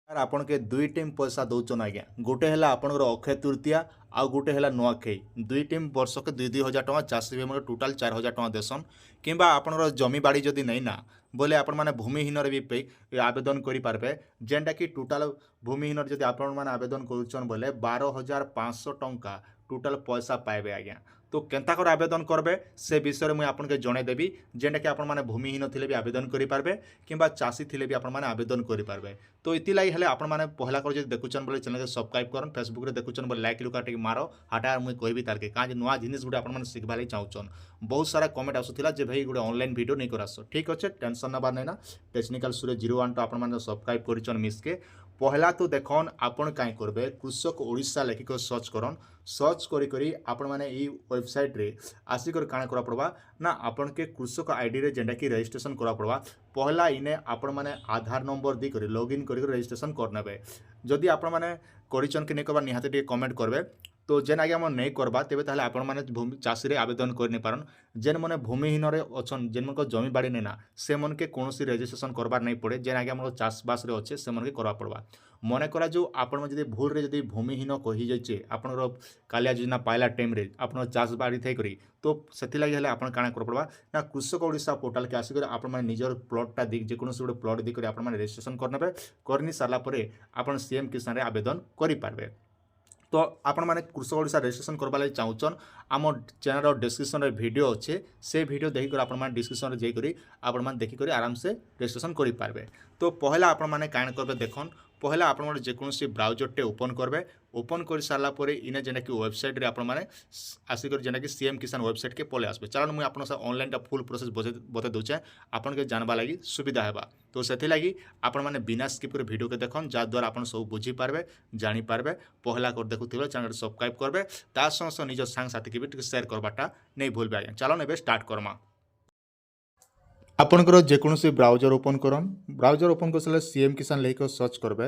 यार आपण के दुई टीम पैसा दौन आज्ञा गोटे है आपंकर अक्षय तृतीया आउ गोटे है नुआखाई दुई टीम वर्ष के 2,000 टଙ୍କା चाषी भाई टोटाल 4,000 टଙ୍କା देसन किंबा आपंकर जमी बाड़ी जदि नहीं ना बोले आपण मैंने भूमिहीन भी आवेदन करेंगे जेनटा कि टोटाल भूमिहीन जब आपण मैंने आवेदन करुचन बोले 12,500 टଙ୍କା टोटाल पैसा पाइबे आज्ञा। तो केन्ता कर आवेदन करबे से विषय मुझे आपके जनईदेवी जेनटा कि आपण मैंने भूमिहीन थे भी आवेदन करेंगे किंबा चाषी थे भी आपण मैंने आवेदन करेंगे। तो इतिलाई हेले आपण मैंने पहला कर देखुचन बोले चैनल के सब्सक्राइब करन फेसबुक रे देखुचन बोले लाइक लुका टिक मारो हटा मुझे कहबी तार के काज नुआ जिनिस गुटे आपण मैंने शिखबा लगी चाहूचन। बहुत सारा कमेंट आसुला जे भाई गोटे ऑनलाइन वीडियो नहीं करास ठीक अच्छे टेंशन नबार नहीं ना टेक्निकल सूर्य 01 तो आपण मैंने सब्सक्राइब करिचन मिसके पहला तो देखन आपण काई करबे कृषक ओडिशा लेखिक सर्च करन सर्च करी करी आपण माने ई वेबसाइट रे आसिकर काना करा पड़बा ना आपण के कृषक आईडी रे जेंडा की रजिस्ट्रेशन करा पड़बा पहला इने आपण माने आधार नंबर दी करी लॉगिन करी रजिस्ट्रेशन करनेबे जदि आपण माने करिचन कि नै करबा निहाते टिके कमेंट करबे। तो जेन आगे आम नहीं करवा तेज ताहले आपण मैंने भूमि चाषी आवेदन कर नहीं पारन जेन मैंने भूमिहीन अच्छन जेन मन जमी बाड़ी नहीं ना से मन के कौन रजिस्ट्रेशन करवार नहीं पड़े जेन आगे आम चाषबास अच्छे से मन के करवा पड़वा मन करा जो आपण जब भूल रे जब भूमिहीन कही जाइए आपंकर कालिया योजना पाइला टाइम रे आप चाष बाड़ी थी करी तो से लगे आपण काଣା कर पड़वा ना कृषक ओडिशा पोर्टाल के आसिक आपण मैंने निजर प्लॉटटा दी जेकोसी गोटे प्लॉट दी आप रजिस्ट्रेशन करने करनी सारापर आप सीएम किसान आवेदन करेंगे। तो आपण मैंने कृषक ओडिशा रजिस्ट्रेशन करवा लगी चाहूचन आम चैनल डिस्क्रिप्शन रे वीडियो अच्छे से वीडियो देखिक आपण मैंने डिस्क्रिप्शन जाकर आपण मैंने देखिक आराम से रजिस्ट्रेशन करेंगे। तो पहला आपण मैंने काण करबे देखन पहला आप जेकोसी ब्राउजरटे ओपन करबे ओपन कर सारापर इने जेना कि वेबसाइट रे आपण मैंने आसिक जेना कि सीएम किसान वेबसाइट के पले आसबे चलो मुझे आपन ऑनलाइन फुल प्रोसेस बता दूचे आपन के जानवा लगी सुविधा है। तो से लगी आपण मैंने बिना स्किप कर वीडियो के देखन जहाद्वारा आप सब बुझी पारबे जानी पारबे पहला कर देखुथिबे चैनल सब्सक्राइब करबे ता संग निज सांग साथी के भी शेयर करवाटा नहीं भूलबे आज्ञा। चलो ने स्टार्ट करमा आपनकर जेकोसी ब्राउजर ओपन करन ब्राउजर ओपन कर सारे सीएम किसान लेकर सर्च करबे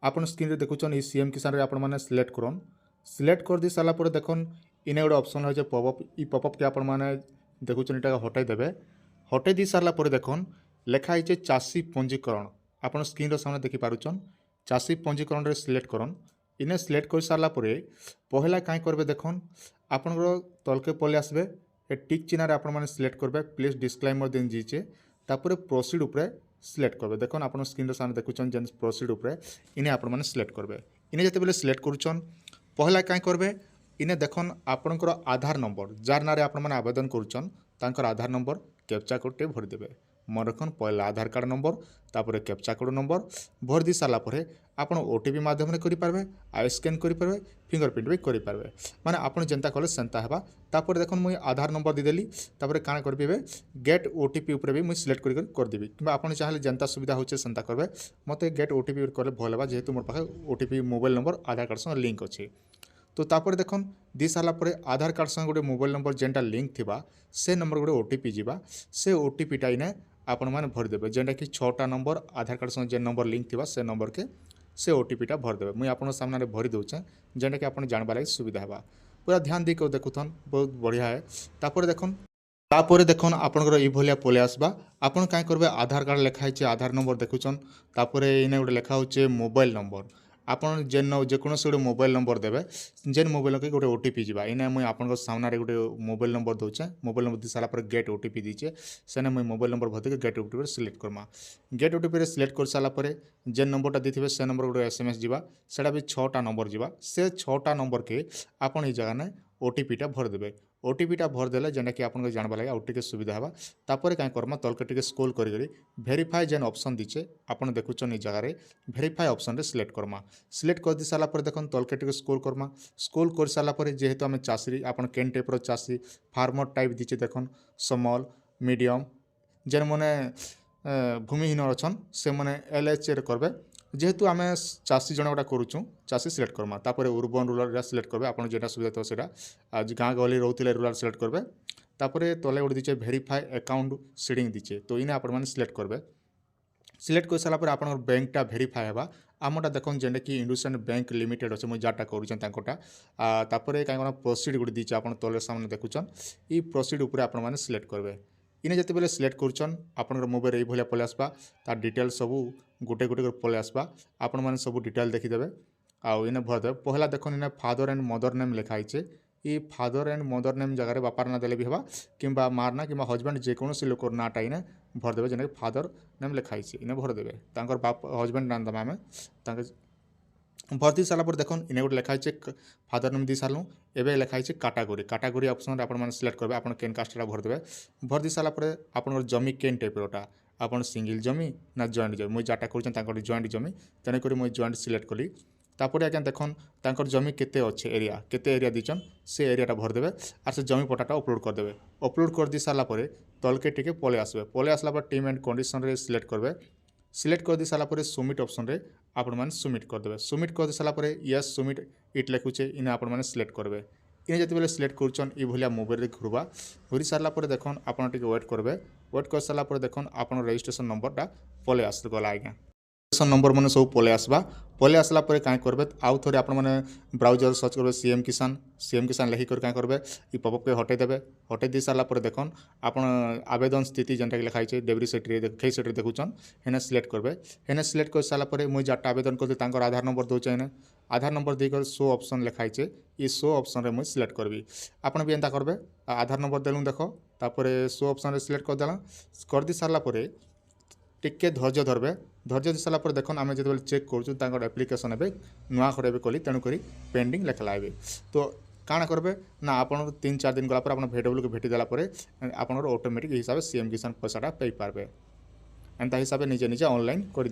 आपन स्क्रीन रे देखुचन ई सीएम किसान रे आपण माने सिलेक्ट करन सिलेक्ट कर दी सारा पर देखन इने गोटे ऑप्शन है पॉपअप ई पॉपअप के आपण माने देखुचन इटा हटाई देबे हटाई दी सारा पर देखन लेखा है चाषी पंजीकरण आपन स्क्रीन रे सामने देखि पारुचन चाषी पंजीकरण रे सिलेक्ट करन इने सिलेक्ट कर सारा पर पहला काई करबे देखन आपनकर तलके पले आसबे ए टिक चिन्ह आप सिलेक्ट करेंगे प्लीज डिस्क्लेमर दिन दीजिए तापर प्रोसीड उपरे सिलेक्ट करेंगे देखो आप स्क्रीन सामने देखुन जेन प्रोसीड उपरे इन्हें आप सिलेक्ट करेंगे इन्हें जिते सिलेक्ट करुचन पहला कहीं करेंगे इन्हें देखन आपणकर आधार नंबर जार ना आप आवेदन करुचन तांकर आधार नंबर कैप्चा कोडटे भरदेवे मन रखन पहला आधार कार्ड नंबर तापर कैप्चा कोड नंबर भर दी सारापर आप ओटीपी माध्यम करेंगे आई स्कैन करेंगे फिंगरप्रिंट भी करेंगे माने आपन जेंता कले सेंता हेबा तापर देखन मुई आधार नंबर देदेली तापर काण करबे गेट ओटीपी ऊपर भी मुई सिलेक्ट कर देबी कि आपन चाहले जेंता सुविधा होचे सेंता करबे मते गेट ओटीपी करले भल हेबा जेहेतु मोर पाखे ओटीपी मोबाइल नंबर आधार कार्ड संग लिंक अच्छे। तो तापर देखन दी सारा पर आधार कार्ड संग गोटे मोबाइल नंबर जेनटा लिंक थिबा से नंबर गोटे ओटीपी जीवा से ओटीपीटा इने आपण मैंने भरदेवे जेनटा कि 6टा नंबर आधार कार्ड संग जेन नंबर लिंक थिबा से नंबर के से ओटीपीटा भरदेवे मुई आपन सामने भरी दउचे जेनटा कि आपण जानबा लगी सुविधा हेबा पूरा ध्यान दी के देखुथन बहुत बढ़िया है। तापर देखन आपनकर ई भलिया पले आसबा आपन काई करबे आधार कार्ड लेखा है आधार नंबर देखुचन तापर इने गोटे लेखा होचे मोबाइल नंबर आपन जेन जेकोसी गोटे मोबाइल नंबर देवे जेन मोबाइल के गोटे ओटीपी जीवा इने मुई आपन सामने गोटे मोबाइल नंबर दूचे मोबाइल नंबर दी सारा पर गेट ओटीपी दीचे सेने मुई मोबाइल नंबर भरते gate OTP select Karma gate OTP select कर सारा पर जेन नंबरटा दी से नंबर गोटे एसएमएस जीवा सेटा भी 6टा नंबर जीवा से 6टा नंबर के आपन ई जगह ने ओटीपीटा भरदेवे ओटीपीटा भरदेले जेना कि आपन जानबा लगे आउट टिके सुविधा हेबा तापर काई करमा तलके टिके स्क्रॉल करी वेरीफाई जेन ऑप्शन दीचे आपन देखुचन ई जगह रे वेरीफाई ऑप्शन रे सिलेक्ट करमा सिलेक्ट कर दी सारा पर देखन तलके टिके स्क्रॉल कर सारा पर जेहेतु आम चाषी आपन केन टाइप रो चाषी फार्मर टाइप दीचे देखन स्मॉल मीडियम जेन माने भूमिहीन अच्छन से माने एलएच रे करबे जेहेतु आम चाषी जन गोटा करुचु चाषी सिलेक्ट करमा तापर उर्बन रूरल सिलेक्ट करबे आपन जेटा सुविधा तो सेटा आज गाँ गहली रोथिले रूरल सिलेक्ट करबे तापर तले गोटे दीचे वेरीफाई अकाउंट सीडिंग दीचे तो इने आपण माने सिलेक्ट करबे सिलेक्ट कर सारा पर आपन बैंकटा वेरीफाई हेबा आमटा देखन जेंटा कि इंडुसियन बैंक लिमिटेड अच्छे मुझे जाटा करुचन तांकोटा तापर कहीं प्रोसीड गोटे दीचे आपन तले सामने देखुचन ई प्रोसीड ऊपर आपण माने सिलेक्ट करबे इने जते बेले सिलेक्ट करुचन आपन मोबाइल ये भलिया पले आसबा तार डिटेल सबू गोटे गोटे कर पलि आसबा आपण मैंने सब डिटेल देखीदेवे आउ इने भरदेवे पहला देखो इने फादर एंड मदर नेम लिखाई ये फादर एंड मदर नेम जगह बापार ना देले भी हवा किंबा मार ना कि हजबैंड जेकोसी लोक नाटा इने भरदेवे जेने फादर नेम लिखाई इने भरदेवे तांकर बाप हजबैंड ना दमा आम भरती सारापर देख इने गोटे लिखाई फादर नेम दी सारूँ एवं लिखाई काटागोरी काटागोरी ऑप्शन आप सिलेक्ट करेंगे आप केन कास्टा भरदेवे भरती सारापर आप जमी केन टाइप्टा आप सिंगल जमी ना जॉइंट जमी मुझे जाटा कर जॉइंट जमी तेणुक मुझे जॉइंट सिलेक्ट कली तापर आज्ञा देखन तांकर जमी केते अच्छे एरिया केते एरिया दीचन से एरियाटा भरदेवे और से जमी पटाटा अपलोड करदेवे अपलोड कर दी सारापर तलके टिके पले आसबे पले आसला टीम एंड कंडीशन रे सिलेक्ट करेंगे सिलेक्ट कर दी सारापर सबमिट ऑप्शन रे आपण मैंने सबमिट करदेवे सबमिट कर दी सारापर यस सबमिट इट लिखुचे इने आपण मैंने सिलेक्ट करेंगे इने जिते सिलेक्ट करुचन ये मोबाइल घुरवा घूरी सारापर देखन आप वेट करेंगे वेट कर सारापर देखन आप रजिस्ट्रेशन नंबरटा पले आस गला आज्ञा रजिस्ट्रेशन नंबर मैंने सब पले आसबा पले आसला कहीं करेंगे आउ थे आप ब्राउजर सर्च करेंगे सीएम किसान लिखिक क्या करेंगे ये पॉपअप के हटे दी सारापर देखन आप आवेदन स्थिति जेनटा लिखाई डेवरी सेट्री सेट्री देखुचन हेने सिलेक्ट करेंगे हेने सिलेक्ट कर सारापर मुझे जाटा आवेदन कर आधार नंबर दूचे इने आधार नंबर देकर शो ऑप्शन लिखाई ये शो ऑप्शन रे मुझे सिलेक्ट करबी आपन भी एंता करबे आधार नंबर देलु देख तापर शो ऑप्शन रे सिलेक्ट करदेला कर दी सारापर टिके धैर्य धरबे धैर्य दी सारापर देखन आम जो चेक कर एप्लिकेशन ए नुआ करे कली तेणुक पेंडिंग लेखला तो काଣା करबे ना आप 3-4 दिन गला आप VW को भेटी देलापर आप ऑटोमेटिक हिसाब से सीएम किसान पैसाटा पाई पारबे एंता हिसाब से निजे निजे ऑनलाइन कर